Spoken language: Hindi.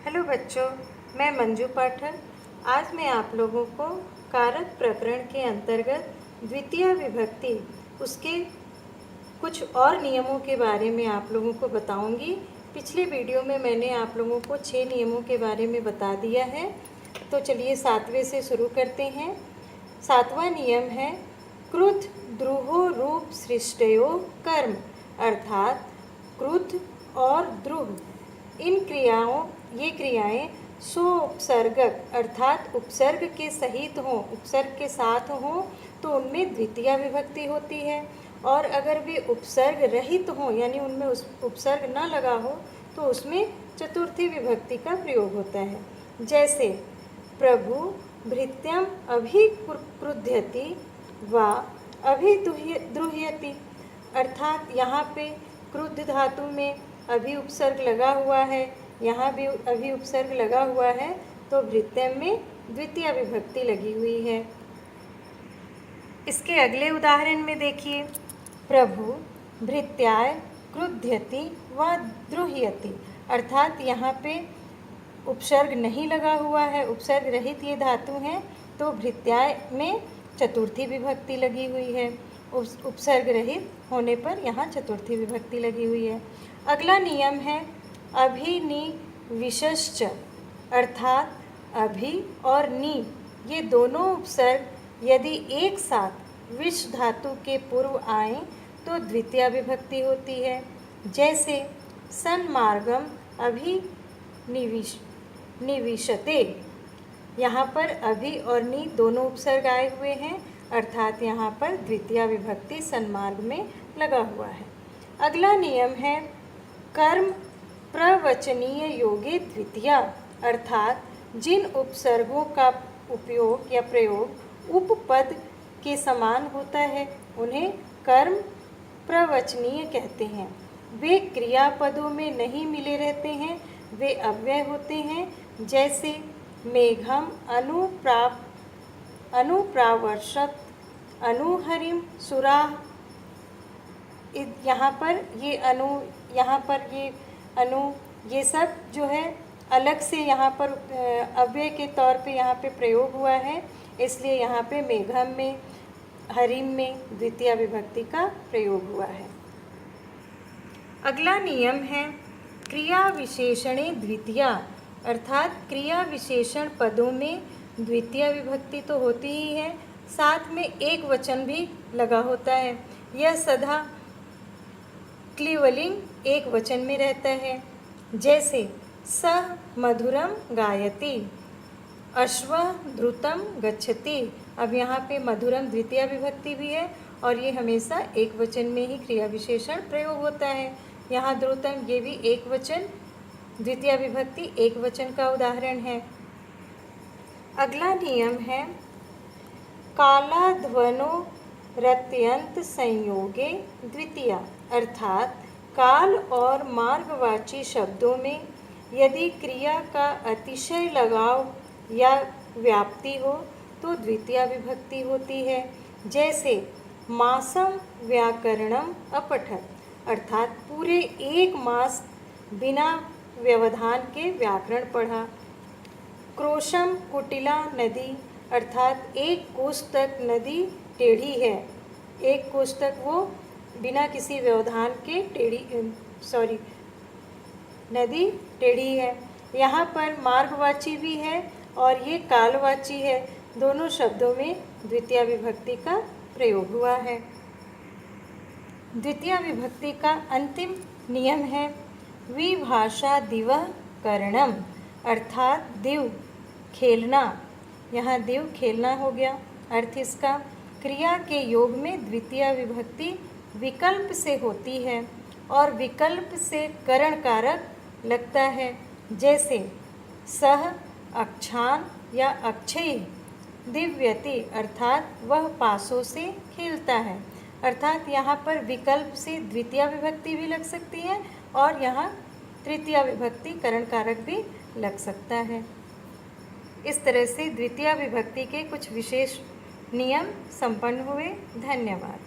हेलो बच्चों, मैं मंजू पाठक। आज मैं आप लोगों को कारक प्रकरण के अंतर्गत द्वितीय विभक्ति उसके कुछ और नियमों के बारे में आप लोगों को बताऊंगी। पिछले वीडियो में मैंने आप लोगों को 6 नियमों के बारे में बता दिया है। तो चलिए 7वें से शुरू करते हैं। 7वां नियम है कृत द्रुहो रूप सृष्टयो कर्म, अर्थात कृत और द्रुह ये क्रियाएं सो उपसर्गक अर्थात उपसर्ग के सहित हों, उपसर्ग के साथ हों तो उनमें द्वितीय विभक्ति होती है, और अगर वे उपसर्ग रहित हों यानी उनमें उस उपसर्ग न लगा हो तो उसमें चतुर्थी विभक्ति का प्रयोग होता है। जैसे प्रभु भृत्यम अभिक्रुध्यति व अभिद्रुह्यति, अर्थात यहाँ पे क्रुद्ध धातु में अभी उपसर्ग लगा हुआ है, यहाँ भी अभी उपसर्ग लगा हुआ है, तो भृत्यम में द्वितीय विभक्ति लगी हुई है। इसके अगले उदाहरण में देखिए, प्रभु भृत्याय क्रुध्यति व द्रुह्यति, अर्थात यहाँ पे उपसर्ग नहीं लगा हुआ है, उपसर्ग रहित ये धातु है, तो भृत्याय में चतुर्थी विभक्ति लगी हुई है। उपसर्ग रहित होने पर यहाँ चतुर्थी विभक्ति लगी हुई है। अगला नियम है अभिनिविशश्च, अर्थात अभि और नि ये दोनों उपसर्ग यदि एक साथ विश धातु के पूर्व आए तो द्वितीय विभक्ति होती है। जैसे सन्मार्गम निविशते, यहाँ पर अभि और नि दोनों उपसर्ग आए हुए हैं, अर्थात यहाँ पर द्वितीय विभक्ति सन्मार्ग में लगा हुआ है। अगला नियम है कर्म प्रवचनीय योगे द्वितीय, अर्थात जिन उपसर्गों का उपयोग या प्रयोग उपपद के समान होता है उन्हें कर्म प्रवचनीय कहते हैं। वे क्रियापदों में नहीं मिले रहते हैं, वे अव्यय होते हैं। जैसे मेघम अनुप्रावर्षत अनुहरिम सुराह, यहाँ पर ये अनु ये सब जो है अलग से यहाँ पर अव्यय के तौर पे यहाँ पे प्रयोग हुआ है, इसलिए यहाँ पे मेघम में हरिम में द्वितीय विभक्ति का प्रयोग हुआ है। अगला नियम है क्रिया विशेषणे द्वितीय, अर्थात क्रिया विशेषण पदों में द्वितीय विभक्ति तो होती ही है, साथ में एक वचन भी लगा होता है। यह सदा क्लिवलिंग एक वचन में रहता है। जैसे सह मधुरम गायति, अश्व द्रुतम गच्छति, अब यहाँ पे मधुरम द्वितीय विभक्ति भी है और ये हमेशा एक वचन में ही क्रिया विशेषण प्रयोग होता है। यहाँ द्रुतम ये भी एक वचन, द्वितीय विभक्ति एक वचन का उदाहरण है। अगला नियम है कालाध्वनो रत्यंत संयोगे द्वितीय, अर्थात काल और मार्गवाची शब्दों में यदि क्रिया का अतिशय लगाव या व्याप्ति हो तो द्वितीय विभक्ति होती है। जैसे मासम व्याकरणम अपठत, अर्थात पूरे एक मास बिना व्यवधान के व्याकरण पढ़ा। क्रोशम कुटिला नदी, अर्थात एक कोस तक नदी टेढ़ी है, एक कोस तक वो बिना किसी व्यवधान के नदी टेढ़ी है। यहाँ पर मार्गवाची भी है और ये कालवाची है, दोनों शब्दों में द्वितीय विभक्ति का प्रयोग हुआ है। द्वितीय विभक्ति का अंतिम नियम है विभाषा दिवः करणम, अर्थात दिव खेलना, यहाँ दिव खेलना हो गया। अर्थ इसका क्रिया के योग में द्वितीय विभक्ति विकल्प से होती है और विकल्प से करण कारक लगता है। जैसे सह अक्षान या अक्षय दिव्यति, अर्थात वह पासों से खेलता है, अर्थात यहाँ पर विकल्प से द्वितीय विभक्ति भी लग सकती है और यहाँ तृतीय विभक्ति करण कारक भी लग सकता है। इस तरह से द्वितीय विभक्ति के कुछ विशेष नियम संपन्न हुए। धन्यवाद।